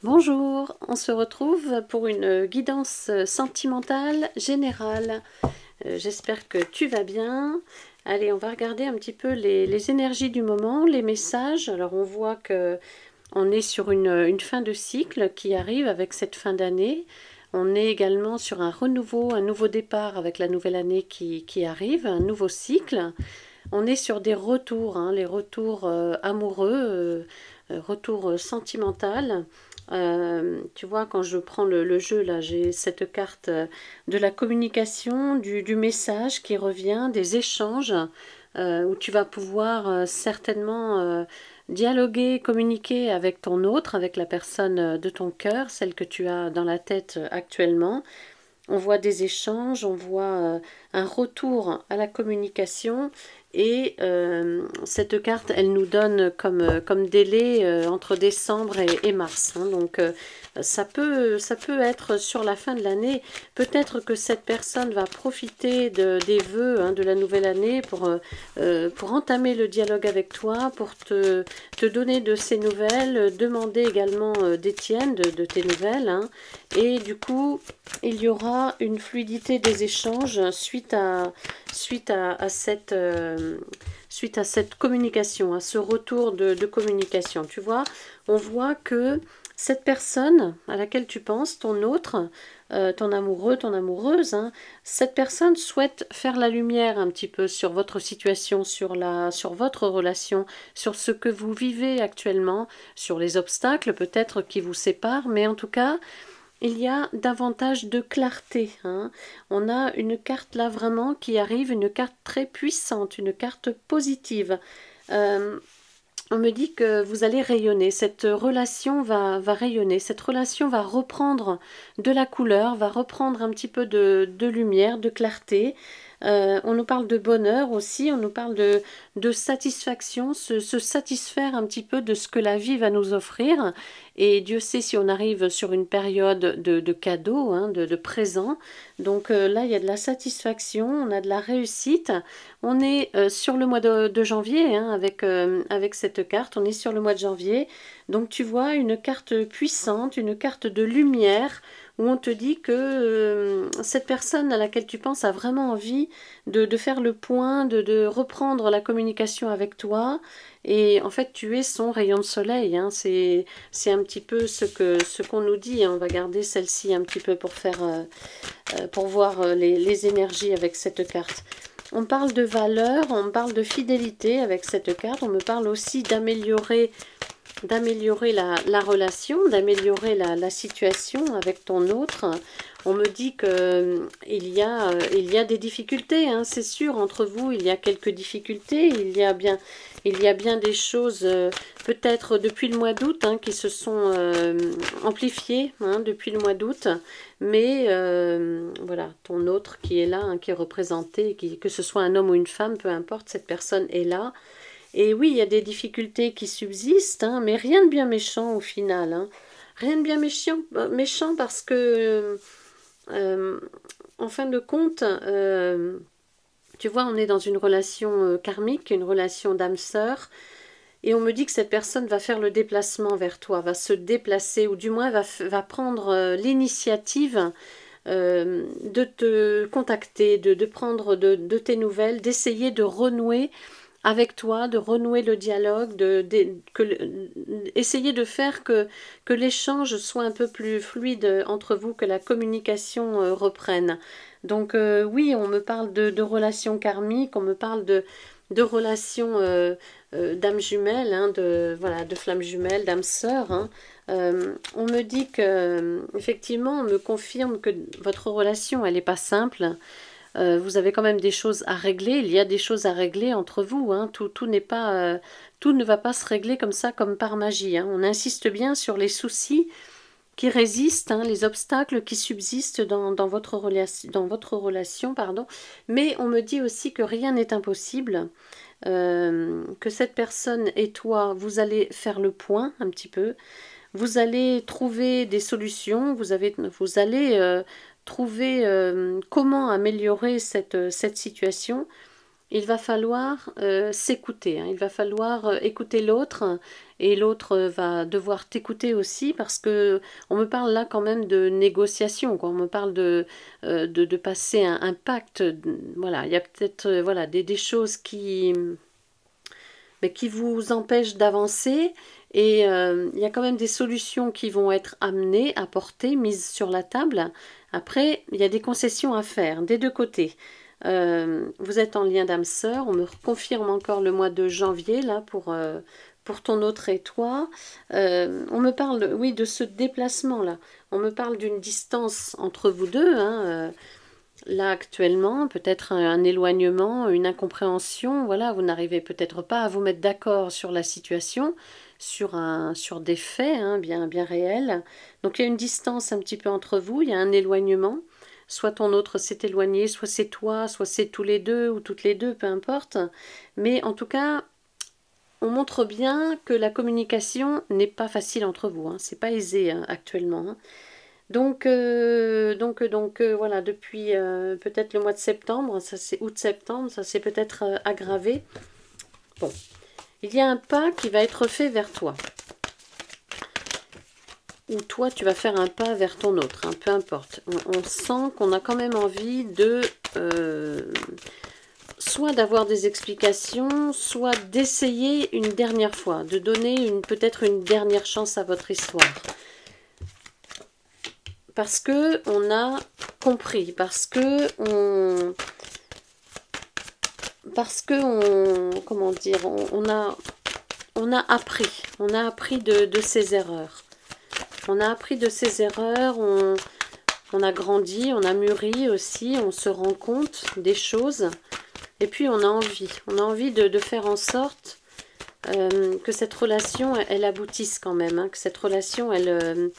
Bonjour, on se retrouve pour une guidance sentimentale générale. J'espère que tu vas bien. Allez, on va regarder un petit peu les énergies du moment, les messages. Alors on voit que on est sur une fin de cycle qui arrive avec cette fin d'année. On est également sur un renouveau, un nouveau départ avec la nouvelle année qui arrive, un nouveau cycle. On est sur des retours, hein, les retours amoureux, retours sentimental. Tu vois, quand je prends le jeu, là, j'ai cette carte de la communication, du message qui revient, des échanges, où tu vas pouvoir certainement dialoguer, communiquer avec ton autre, avec la personne de ton cœur, celle que tu as dans la tête actuellement. On voit des échanges, on voit un retour à la communication et cette carte, elle nous donne comme délai entre décembre et mars. Hein. Donc ça peut être sur la fin de l'année. Peut-être que cette personne va profiter des vœux hein, de la nouvelle année pour entamer le dialogue avec toi, pour te donner de ses nouvelles, demander également des tiennes, de tes nouvelles. Hein. Et du coup, il y aura une fluidité des échanges suite à cette communication, à ce retour de communication. Tu vois, on voit que cette personne à laquelle tu penses, ton autre, ton amoureux, ton amoureuse, hein, cette personne souhaite faire la lumière un petit peu sur votre situation, sur votre relation, sur ce que vous vivez actuellement, sur les obstacles peut-être qui vous séparent, mais en tout cas, il y a davantage de clarté. Hein. On a une carte là vraiment qui arrive, une carte très puissante, une carte positive. Euh, on me dit que vous allez rayonner, cette relation va rayonner, cette relation va reprendre de la couleur, va reprendre un petit peu de lumière, de clarté. On nous parle de bonheur aussi, on nous parle de satisfaction, se satisfaire un petit peu de ce que la vie va nous offrir. Et Dieu sait si on arrive sur une période de cadeaux, hein, de présents. Donc là, il y a de la satisfaction, on a de la réussite. On est sur le mois de janvier hein, avec cette carte, on est sur le mois de janvier. Donc tu vois une carte puissante, une carte de lumière où on te dit que cette personne à laquelle tu penses a vraiment envie de faire le point, de reprendre la communication avec toi. Et en fait, tu es son rayon de soleil. Hein. C'est un petit peu ce qu'on nous dit. Hein. On va garder celle-ci un petit peu pour voir les énergies avec cette carte. On parle de valeur, on parle de fidélité avec cette carte. On me parle aussi d'améliorer la relation, d'améliorer la situation avec ton autre. On me dit que il y a des difficultés, hein, c'est sûr, entre vous, il y a quelques difficultés, il y a bien des choses, peut-être depuis le mois d'août, hein, qui se sont amplifiées hein, depuis le mois d'août, mais voilà, ton autre qui est là, hein, qui est représenté, que ce soit un homme ou une femme, peu importe, cette personne est là. Et oui, il y a des difficultés qui subsistent, hein, mais rien de bien méchant au final. Hein. Rien de bien méchant parce que, euh, en fin de compte, tu vois, on est dans une relation karmique, une relation d'âme-sœur, et on me dit que cette personne va faire le déplacement vers toi, va se déplacer, ou du moins va prendre l'initiative de te contacter, de prendre de tes nouvelles, d'essayer de renouer avec toi, de renouer le dialogue, essayer de faire que l'échange soit un peu plus fluide entre vous, que la communication reprenne. Donc oui, on me parle de relations karmiques, on me parle de relations d'âmes jumelles, hein, voilà, de flammes jumelles, d'âmes sœurs. Hein. On me dit que, effectivement, on me confirme que votre relation, elle n'est pas simple. Vous avez quand même des choses à régler. Il y a des choses à régler entre vous. Hein. Tout n'est pas, tout ne va pas se régler comme ça, comme par magie. Hein. On insiste bien sur les soucis qui résistent, hein, les obstacles qui subsistent dans votre relation, pardon. Mais on me dit aussi que rien n'est impossible. Que cette personne et toi, vous allez faire le point un petit peu. Vous allez trouver des solutions. Vous allez trouver comment améliorer cette situation. il va falloir s'écouter, hein. Il va falloir écouter l'autre et l'autre va devoir t'écouter aussi parce que on me parle là quand même de négociation, quoi. On me parle de passer un pacte. Voilà, il y a peut-être voilà, des choses mais qui vous empêchent d'avancer et il y a quand même des solutions qui vont être amenées, apportées, mises sur la table. Après, il y a des concessions à faire des deux côtés. Vous êtes en lien d'âme sœur, on me confirme encore le mois de janvier là pour ton autre et toi. On me parle, oui, de ce déplacement là. On me parle d'une distance entre vous deux, hein, là actuellement, peut-être un éloignement, une incompréhension. Voilà, vous n'arrivez peut-être pas à vous mettre d'accord sur la situation, sur des faits hein, bien réels. Donc il y a une distance un petit peu entre vous, il y a un éloignement. Soit ton autre s'est éloigné, soit c'est toi, soit c'est tous les deux ou toutes les deux, peu importe. Mais en tout cas, on montre bien que la communication n'est pas facile entre vous. Hein. C'est pas aisé hein, actuellement. Hein. Voilà, depuis peut-être le mois de septembre, ça c'est août-septembre, ça s'est peut-être aggravé. Bon, il y a un pas qui va être fait vers toi. Ou toi tu vas faire un pas vers ton autre, hein, peu importe. On sent qu'on a quand même envie de soit d'avoir des explications, soit d'essayer une dernière fois, de donner peut-être une dernière chance à votre histoire. Parce que on a compris, parce que comment dire, on a appris de ses erreurs. On a appris de ses erreurs, on a grandi, on a mûri aussi, on se rend compte des choses. Et puis on a envie de faire en sorte que cette relation, elle aboutisse quand même. Hein, que cette relation, elle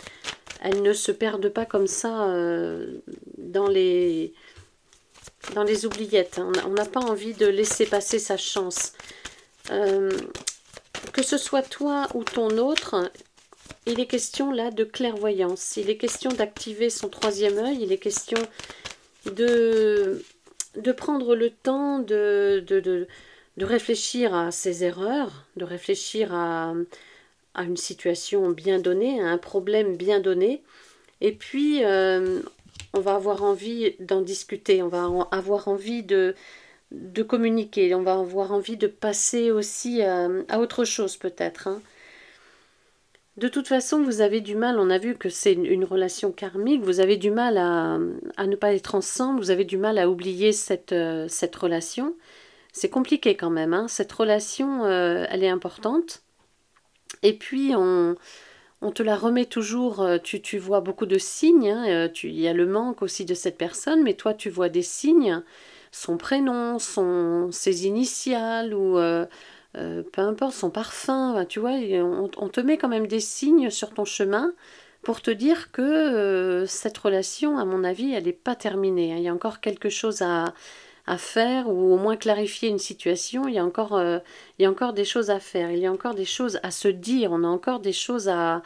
ne se perde pas comme ça dans les oubliettes. Hein. On n'a pas envie de laisser passer sa chance. Que ce soit toi ou ton autre, il est question là de clairvoyance. Il est question d'activer son troisième œil. Il est question de prendre le temps de réfléchir à ses erreurs, de réfléchir à une situation bien donnée, à un problème bien donné. Et puis, on va avoir envie d'en discuter, on va avoir envie de communiquer, on va avoir envie de passer aussi à autre chose peut-être. Hein. De toute façon, vous avez du mal, on a vu que c'est une relation karmique, vous avez du mal à ne pas être ensemble, vous avez du mal à oublier cette relation. C'est compliqué quand même, hein. Cette relation, elle est importante. Et puis, on te la remet toujours, tu vois beaucoup de signes, hein, il y a le manque aussi de cette personne, mais toi tu vois des signes, son prénom, ses initiales, ou peu importe, son parfum, tu vois, on te met quand même des signes sur ton chemin pour te dire que cette relation, à mon avis, elle n'est pas terminée. Hein. Il y a encore quelque chose à faire ou au moins clarifier une situation. Il y a encore des choses à faire. Il y a encore des choses à se dire. On a encore des choses à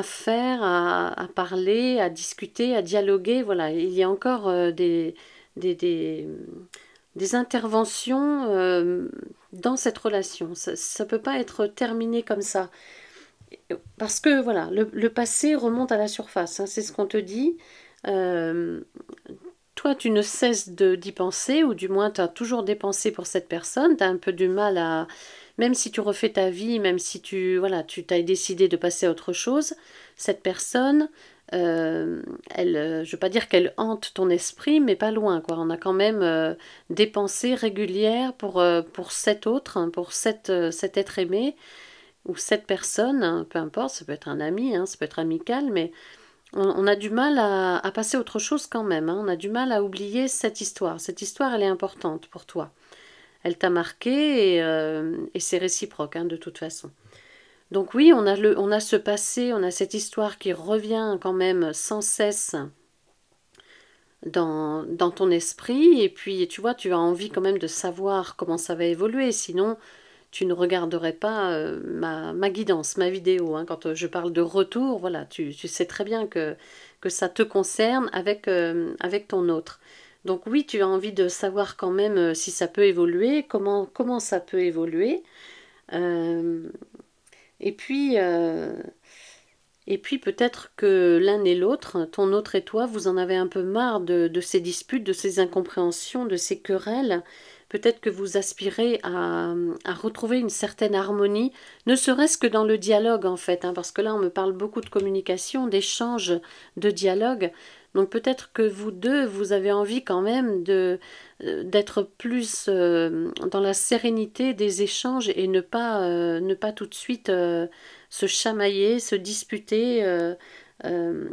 faire, à parler, à discuter, à dialoguer. Voilà, il y a encore des interventions dans cette relation. Ça ne peut pas être terminé comme ça. Parce que voilà, le passé remonte à la surface. Hein, c'est ce qu'on te dit. Toi, tu ne cesses d'y penser, ou du moins, tu as toujours des pensées pour cette personne. Tu as un peu du mal à... Même si tu refais ta vie, même si tu t'as décidé de passer à autre chose, cette personne, je ne veux pas dire qu'elle hante ton esprit, mais pas loin, quoi. On a quand même des pensées régulières pour cet autre, hein, pour cet être aimé, ou cette personne, hein, peu importe, ça peut être un ami, hein, ça peut être amical, mais on a du mal à passer à autre chose quand même. Hein. On a du mal à oublier cette histoire. Cette histoire, elle est importante pour toi. Elle t'a marqué et c'est réciproque, hein, de toute façon. Donc oui, on a ce passé, on a cette histoire qui revient quand même sans cesse dans ton esprit. Et puis, tu vois, tu as envie quand même de savoir comment ça va évoluer. Sinon, tu ne regarderais pas ma guidance, ma vidéo. Hein. Quand je parle de retour, voilà, tu sais très bien que ça te concerne avec ton autre. Donc oui, tu as envie de savoir quand même si ça peut évoluer, comment ça peut évoluer. Euh, et puis, euh, et puis peut-être que l'un et l'autre, ton autre et toi, vous en avez un peu marre de ces disputes, de ces incompréhensions, de ces querelles. Peut-être que vous aspirez à retrouver une certaine harmonie, ne serait-ce que dans le dialogue en fait, hein, parce que là on me parle beaucoup de communication, d'échange, de dialogue. Donc peut-être que vous deux, vous avez envie quand même d'être plus dans la sérénité des échanges et ne pas tout de suite se chamailler, se disputer. Euh,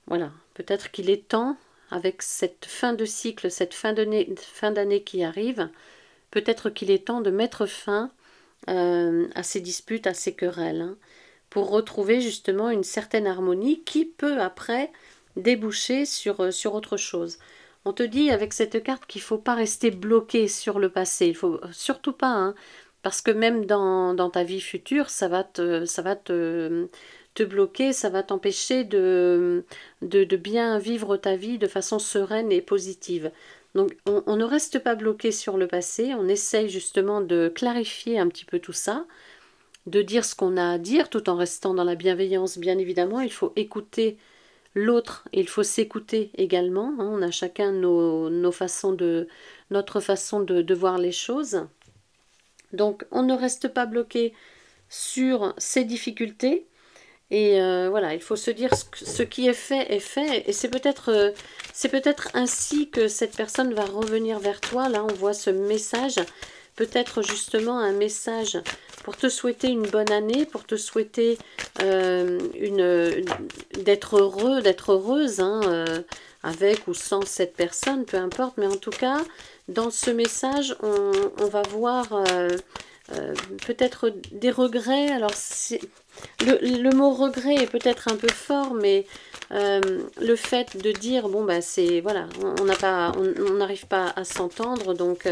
voilà, peut-être qu'il est temps, avec cette fin de cycle, cette fin d'année qui arrive, peut-être qu'il est temps de mettre fin à ces disputes, à ces querelles, hein, pour retrouver justement une certaine harmonie qui peut après déboucher sur autre chose. On te dit avec cette carte qu'il ne faut pas rester bloqué sur le passé, il faut surtout pas, hein, parce que même dans ta vie future, ça va te bloquer, ça va t'empêcher de bien vivre ta vie de façon sereine et positive. Donc on ne reste pas bloqué sur le passé, on essaye justement de clarifier un petit peu tout ça, de dire ce qu'on a à dire tout en restant dans la bienveillance, bien évidemment. Il faut écouter l'autre, il faut s'écouter également, hein. On a chacun notre façon de voir les choses. Donc on ne reste pas bloqué sur ces difficultés. Et voilà, il faut se dire ce qui est fait. Et c'est peut-être ainsi que cette personne va revenir vers toi. Là, on voit ce message, peut-être justement un message pour te souhaiter une bonne année, pour te souhaiter d'être heureux, d'être heureuse, hein, avec ou sans cette personne, peu importe. Mais en tout cas, dans ce message, on va voir peut-être des regrets. Alors, le mot regret est peut-être un peu fort, mais le fait de dire, bon, bah, c'est, voilà, on n'arrive pas à s'entendre, donc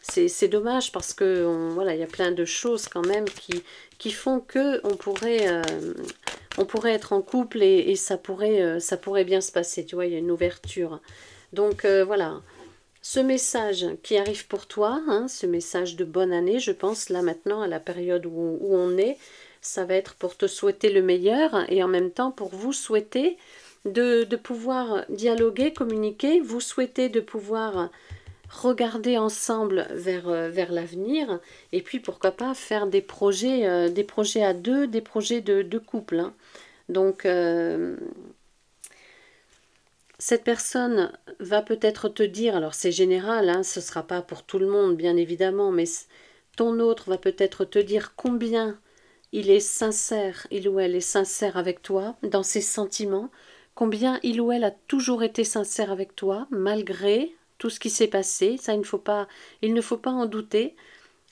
c'est dommage parce que, voilà, il y a plein de choses quand même qui font que on pourrait être en couple et ça pourrait bien se passer, tu vois, il y a une ouverture. Donc, voilà. Ce message qui arrive pour toi, hein, ce message de bonne année, je pense là maintenant à la période où on est, ça va être pour te souhaiter le meilleur et en même temps pour vous souhaiter de pouvoir dialoguer, communiquer, vous souhaitez de pouvoir regarder ensemble vers l'avenir et puis pourquoi pas faire des projets à deux, des projets de couple, hein. Donc cette personne va peut-être te dire, alors c'est général, hein, ce ne sera pas pour tout le monde bien évidemment, mais ton autre va peut-être te dire combien il est sincère, il ou elle est sincère avec toi, dans ses sentiments, combien il ou elle a toujours été sincère avec toi, malgré tout ce qui s'est passé, ça il ne faut pas en douter,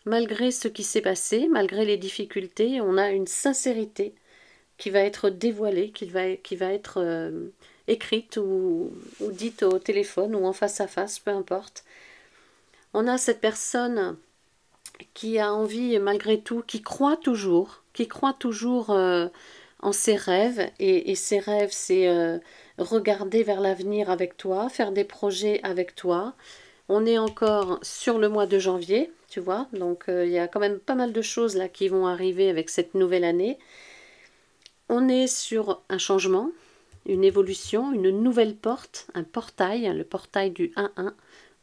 malgré ce qui s'est passé, malgré les difficultés, on a une sincérité qui va être dévoilée, qui va être écrite ou dite au téléphone ou en face à face, peu importe. On a cette personne qui a envie malgré tout, qui croit toujours en ses rêves et ses rêves c'est regarder vers l'avenir avec toi, faire des projets avec toi. On est encore sur le mois de janvier, tu vois, donc il y a quand même pas mal de choses là qui vont arriver avec cette nouvelle année. On est sur un changement, une évolution, une nouvelle porte, un portail, le portail du 1-1,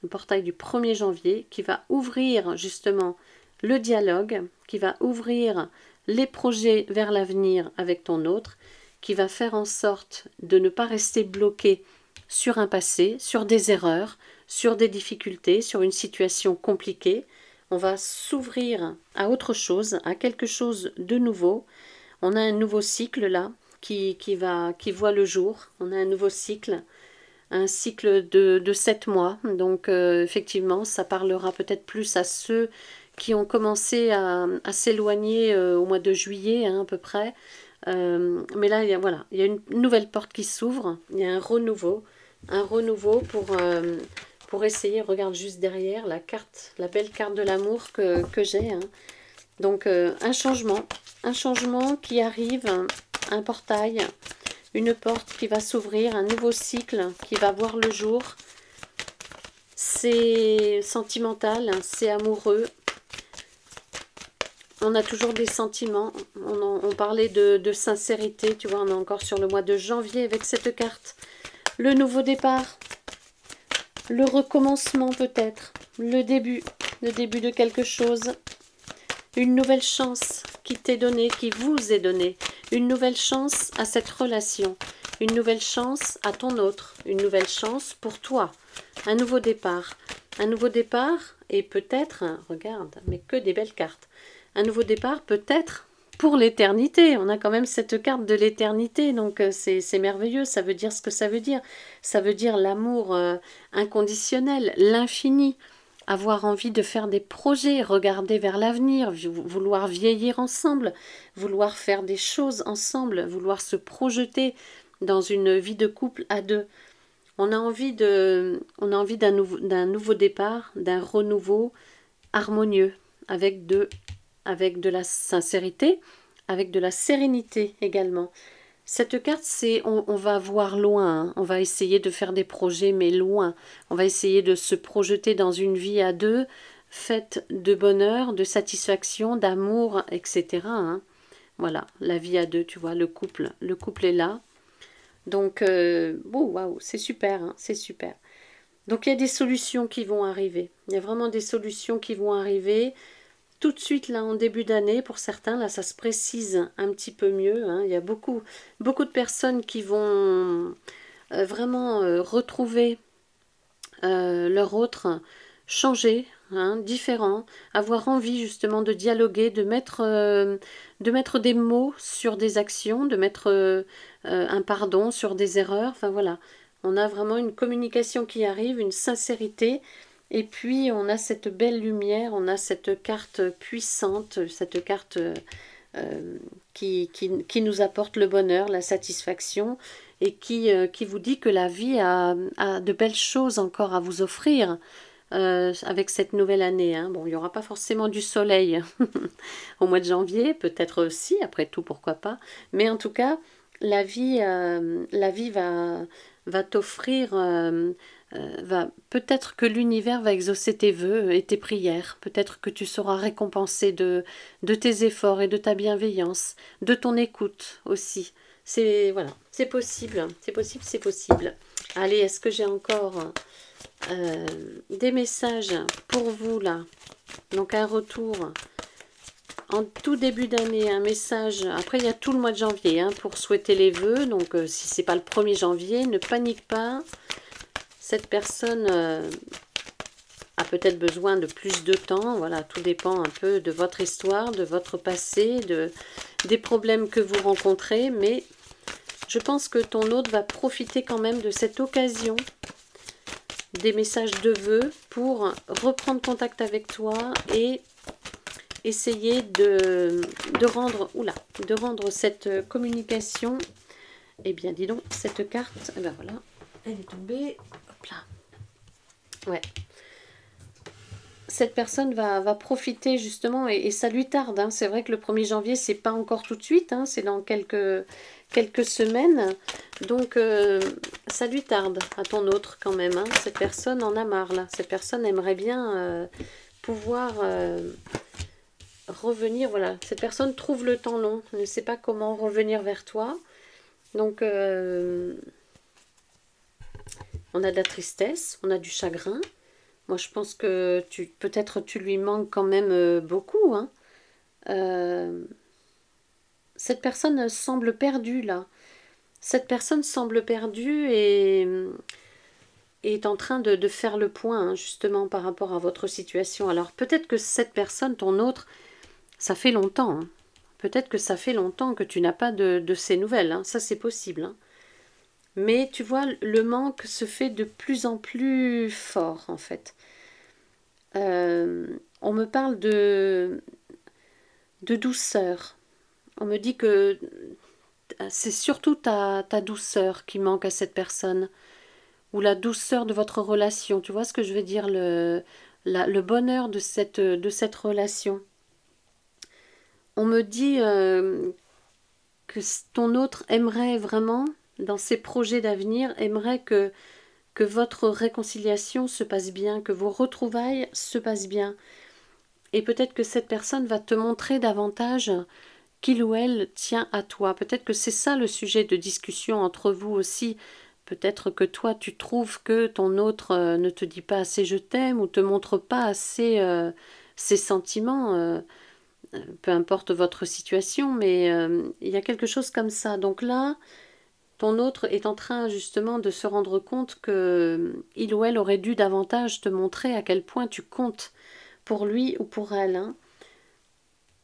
le portail du 1er janvier qui va ouvrir justement le dialogue, qui va ouvrir les projets vers l'avenir avec ton autre, qui va faire en sorte de ne pas rester bloqué sur un passé, sur des erreurs, sur des difficultés, sur une situation compliquée. On va s'ouvrir à autre chose, à quelque chose de nouveau. On a un nouveau cycle là qui voit le jour. On a un nouveau cycle, un cycle de 7 mois. Donc effectivement, ça parlera peut-être plus à ceux qui ont commencé à s'éloigner au mois de juillet hein, à peu près. Mais là, voilà, il y a une nouvelle porte qui s'ouvre. Il y a un renouveau pour essayer. Regarde juste derrière la carte, la belle carte de l'amour que j'ai. Hein. Donc un changement qui arrive, un portail, une porte qui va s'ouvrir, un nouveau cycle qui va voir le jour. C'est sentimental, hein, c'est amoureux. On a toujours des sentiments. On parlait de sincérité, tu vois, on est encore sur le mois de janvier avec cette carte. Le nouveau départ, le recommencement peut-être, le début de quelque chose. Une nouvelle chance qui t'est donnée, qui vous est donnée. Une nouvelle chance à cette relation. Une nouvelle chance à ton autre. Une nouvelle chance pour toi. Un nouveau départ. Un nouveau départ et peut-être, regarde, mais que des belles cartes. Un nouveau départ peut-être pour l'éternité. On a quand même cette carte de l'éternité, donc c'est merveilleux. Ça veut dire ce que ça veut dire. Ça veut dire l'amour inconditionnel, l'infini. Avoir envie de faire des projets, regarder vers l'avenir, vouloir vieillir ensemble, vouloir faire des choses ensemble, vouloir se projeter dans une vie de couple à deux. On a envie d'un nouveau départ, d'un renouveau harmonieux, avec de la sincérité, avec de la sérénité également. Cette carte, c'est on va voir loin, hein. On va essayer de faire des projets, mais loin. On va essayer de se projeter dans une vie à deux, faite de bonheur, de satisfaction, d'amour, etc., hein. Voilà, la vie à deux, tu vois, le couple est là. Donc, waouh, c'est super, hein, c'est super. Donc, il y a des solutions qui vont arriver. Il y a vraiment des solutions qui vont arriver. Tout de suite, là, en début d'année, pour certains, là, ça se précise un petit peu mieux, hein. Il y a beaucoup de personnes qui vont vraiment retrouver leur autre, changer, hein, différent, avoir envie justement de dialoguer, de mettre des mots sur des actions, de mettre un pardon sur des erreurs, enfin voilà. On a vraiment une communication qui arrive, une sincérité. Et puis, on a cette belle lumière, on a cette carte puissante, cette carte qui nous apporte le bonheur, la satisfaction, et qui vous dit que la vie a de belles choses encore à vous offrir avec cette nouvelle année, hein. Bon, il n'y aura pas forcément du soleil au mois de janvier, peut-être aussi, après tout, pourquoi pas. Mais en tout cas, la vie va t'offrir... peut-être que l'univers va exaucer tes vœux et tes prières. Peut-être que tu seras récompensé de tes efforts et de ta bienveillance, de ton écoute aussi. C'est voilà, c'est possible, c'est possible, c'est possible. Allez, est-ce que j'ai encore des messages pour vous là? Donc un retour en tout début d'année, un message. Après, il y a tout le mois de janvier hein, pour souhaiter les vœux. Donc si c'est pas le 1er janvier, ne panique pas. Cette personne a peut-être besoin de plus de temps. Voilà, tout dépend un peu de votre histoire, de votre passé, des problèmes que vous rencontrez. Mais je pense que ton autre va profiter quand même de cette occasion des messages de vœux pour reprendre contact avec toi et essayer de rendre cette communication. Eh bien, dis donc, cette carte, eh ben voilà, elle est tombée. Hop là. Ouais. Cette personne va profiter justement, et ça lui tarde, hein. C'est vrai que le 1er janvier, c'est pas encore tout de suite, hein, c'est dans quelques semaines. Donc, ça lui tarde à ton autre quand même, hein. Cette personne en a marre, là. Cette personne aimerait bien pouvoir revenir, voilà. Cette personne trouve le temps long, ne sait pas comment revenir vers toi. Donc, on a de la tristesse, on a du chagrin. Moi, je pense que peut-être tu lui manques quand même beaucoup, hein. Cette personne semble perdue, là. Cette personne semble perdue et est en train de faire le point, hein, justement, par rapport à votre situation. Alors, peut-être que cette personne, ton autre, ça fait longtemps, hein. Peut-être que ça fait longtemps que tu n'as pas de ces nouvelles, hein. Ça, c'est possible, hein. Mais, tu vois, le manque se fait de plus en plus fort, en fait. On me parle de douceur. On me dit que c'est surtout ta douceur qui manque à cette personne. Ou la douceur de votre relation. Tu vois ce que je veux dire, le bonheur de cette relation. On me dit que ton autre aimerait vraiment, dans ses projets d'avenir, aimerait que que votre réconciliation se passe bien, que vos retrouvailles se passent bien. Et peut-être que cette personne va te montrer davantage qu'il ou elle tient à toi. Peut-être que c'est ça le sujet de discussion entre vous aussi. Peut-être que toi, tu trouves que ton autre ne te dit pas assez je t'aime ou te montre pas assez ses sentiments. Peu importe votre situation, mais il y a quelque chose comme ça. Donc là, ton autre est en train justement de se rendre compte que il ou elle aurait dû davantage te montrer à quel point tu comptes pour lui ou pour elle. Hein.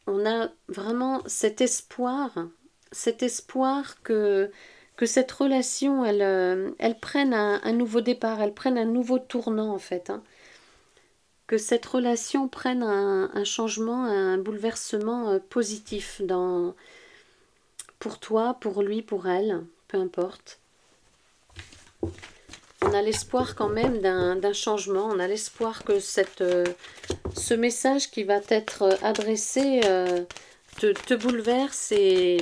On a vraiment cet espoir que cette relation, elle prenne un nouveau départ, elle prenne un nouveau tournant en fait. Hein. Que cette relation prenne un changement, un bouleversement positif pour toi, pour lui, pour elle, peu importe. On a l'espoir quand même d'un changement, on a l'espoir que ce message qui va t'être adressé te bouleverse et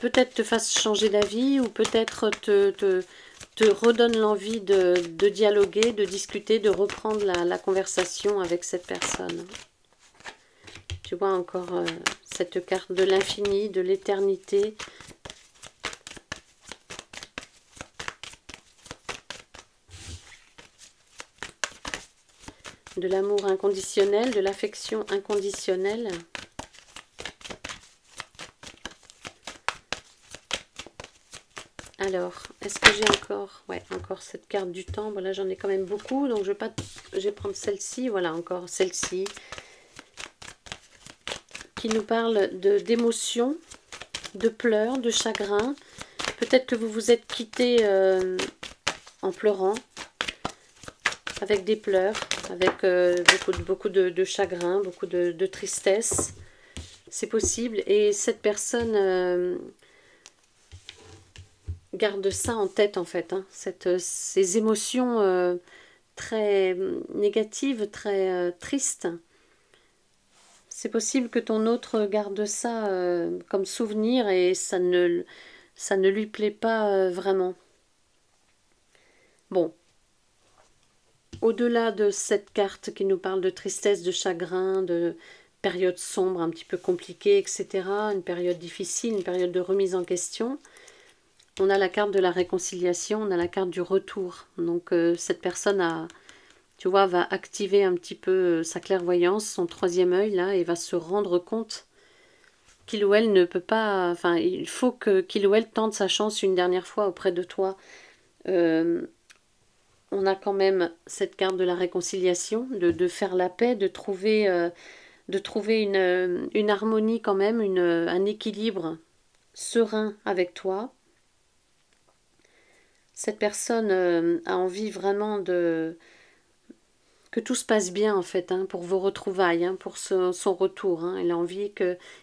peut-être te fasse changer d'avis ou peut-être te redonne l'envie de dialoguer, de discuter, de reprendre la conversation avec cette personne. Tu vois encore cette carte de l'infini, de l'éternité. De l'amour inconditionnel, de l'affection inconditionnelle. Alors, est-ce que j'ai encore... Ouais, encore cette carte du temps. Bon, là, j'en ai quand même beaucoup, donc je vais prendre celle-ci. Voilà, encore celle-ci. Qui nous parle d'émotions, de pleurs, de chagrin. Peut-être que vous vous êtes quittés en pleurant, avec des pleurs, avec beaucoup de chagrin, beaucoup de tristesse. C'est possible. Et cette personne garde ça en tête, en fait. Hein, ces émotions très négatives, très tristes. C'est possible que ton autre garde ça comme souvenir et ça ne lui plaît pas vraiment. Bon. Au-delà de cette carte qui nous parle de tristesse, de chagrin, de période sombre, un petit peu compliquée, etc., une période difficile, une période de remise en question, on a la carte de la réconciliation, on a la carte du retour. Donc cette personne tu vois, va activer un petit peu sa clairvoyance, son troisième œil, là, et va se rendre compte qu'il ou elle ne peut pas... Enfin, il faut qu'il ou elle tente sa chance une dernière fois auprès de toi. On a quand même cette carte de la réconciliation, de faire la paix, de trouver une harmonie quand même, un équilibre serein avec toi. Cette personne a envie vraiment que tout se passe bien en fait, hein, pour vos retrouvailles, hein, pour son retour. Hein.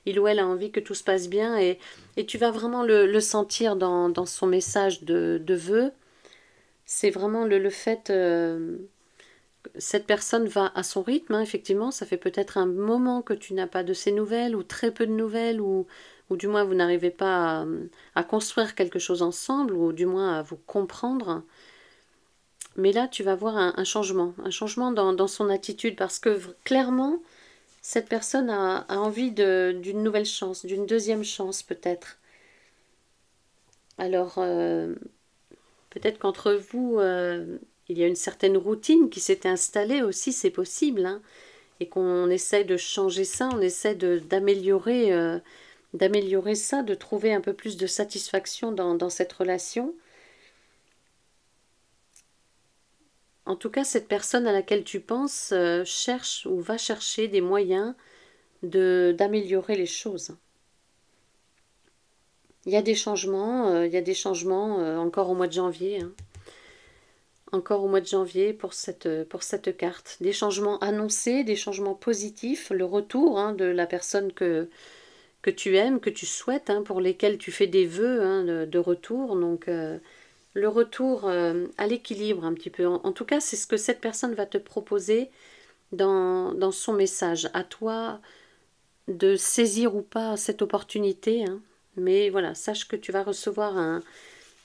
Il ou elle a envie que tout se passe bien et tu vas vraiment le sentir dans son message de vœux. C'est vraiment le fait... cette personne va à son rythme, hein, effectivement. Ça fait peut-être un moment que tu n'as pas de ses nouvelles ou très peu de nouvelles ou du moins vous n'arrivez pas à construire quelque chose ensemble ou du moins à vous comprendre. Mais là, tu vas voir un changement dans son attitude parce que clairement, cette personne a envie d'une nouvelle chance, d'une deuxième chance peut-être. Alors, peut-être qu'entre vous, il y a une certaine routine qui s'est installée aussi, c'est possible, hein, et qu'on essaie de changer ça, on essaie d'améliorer ça, de trouver un peu plus de satisfaction dans cette relation. En tout cas, cette personne à laquelle tu penses cherche ou va chercher des moyens d'améliorer les choses. Il y a des changements, encore au mois de janvier. Hein. Encore au mois de janvier pour cette carte. Des changements annoncés, des changements positifs, le retour hein, de la personne que tu aimes, que tu souhaites, hein, pour lesquels tu fais des vœux hein, de retour. Donc... le retour à l'équilibre un petit peu. En tout cas, c'est ce que cette personne va te proposer dans son message. À toi de saisir ou pas cette opportunité. Hein. Mais voilà, sache que tu vas recevoir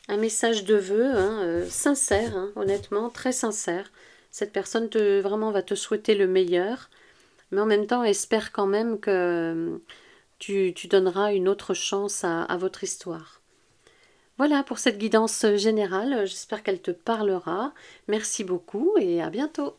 un message de vœu, hein, sincère, hein, honnêtement, très sincère. Cette personne vraiment va te souhaiter le meilleur, mais en même temps espère quand même que tu donneras une autre chance à votre histoire. Voilà pour cette guidance générale, j'espère qu'elle te parlera. Merci beaucoup et à bientôt.